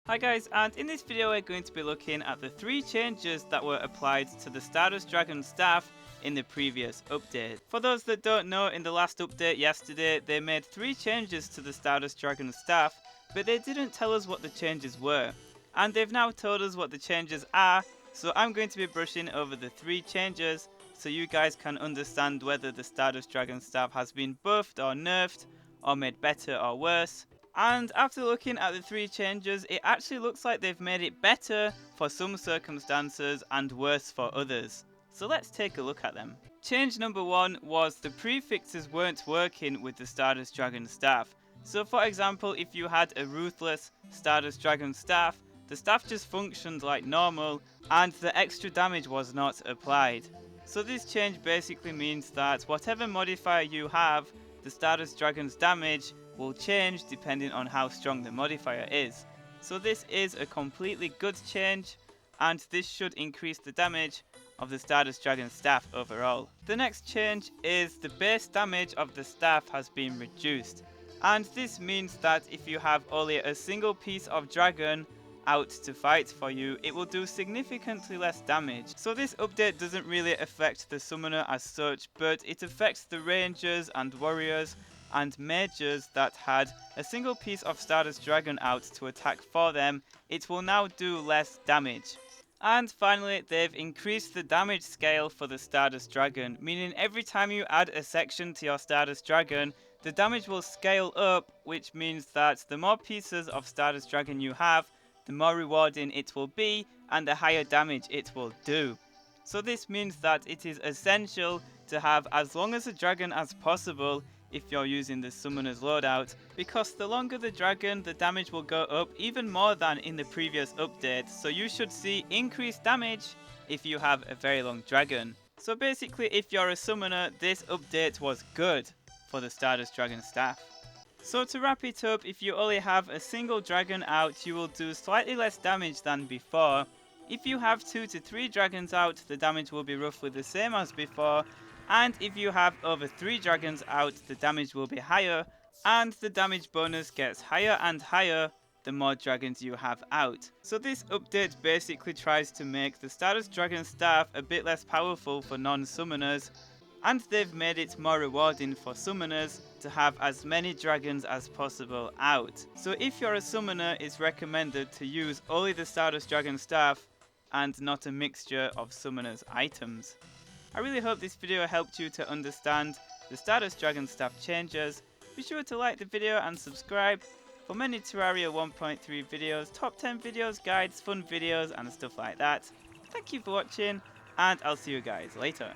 Hi guys, and in this video we're going to be looking at the 3 changes that were applied to the Stardust Dragon staff in the previous update. For those that don't know, in the last update yesterday they made 3 changes to the Stardust Dragon staff, but they didn't tell us what the changes were. And they've now told us what the changes are, so I'm going to be brushing over the 3 changes so you guys can understand whether the Stardust Dragon staff has been buffed or nerfed, or made better or worse. And after looking at the 3 changes, it actually looks like they've made it better for some circumstances and worse for others. So let's take a look at them. Change number 1 was the prefixes weren't working with the Stardust Dragon staff. So for example, if you had a Ruthless Stardust Dragon staff, the staff just functioned like normal and the extra damage was not applied. So this change basically means that whatever modifier you have, the Stardust Dragon's damage will change depending on how strong the modifier is. So this is a completely good change, and this should increase the damage of the Stardust Dragon staff overall. The next change is the base damage of the staff has been reduced, and this means that if you have only a single piece of dragon out to fight for you, it will do significantly less damage. So this update doesn't really affect the summoner as such, but it affects the rangers and warriors and mages that had a single piece of Stardust Dragon out to attack for them. It will now do less damage. And finally, they've increased the damage scale for the Stardust Dragon, meaning every time you add a section to your Stardust Dragon, the damage will scale up, which means that the more pieces of Stardust Dragon you have, the more rewarding it will be and the higher damage it will do. So this means that it is essential to have as long as a dragon as possible if you're using the summoner's loadout, because the longer the dragon, the damage will go up even more than in the previous update. So you should see increased damage if you have a very long dragon. So basically, if you're a summoner, this update was good for the Stardust Dragon staff. So to wrap it up, if you only have a single dragon out, you will do slightly less damage than before. If you have 2 to 3 dragons out, the damage will be roughly the same as before. And if you have over 3 dragons out, the damage will be higher, and the damage bonus gets higher and higher the more dragons you have out. So this update basically tries to make the Stardust Dragon staff a bit less powerful for non-summoners, and they've made it more rewarding for summoners to have as many dragons as possible out. So if you're a summoner, it's recommended to use only the Stardust Dragon staff and not a mixture of summoners' items. I really hope this video helped you to understand the Stardust Dragon staff changes. Be sure to like the video and subscribe for many Terraria 1.3 videos, top 10 videos, guides, fun videos and stuff like that. Thank you for watching, and I'll see you guys later.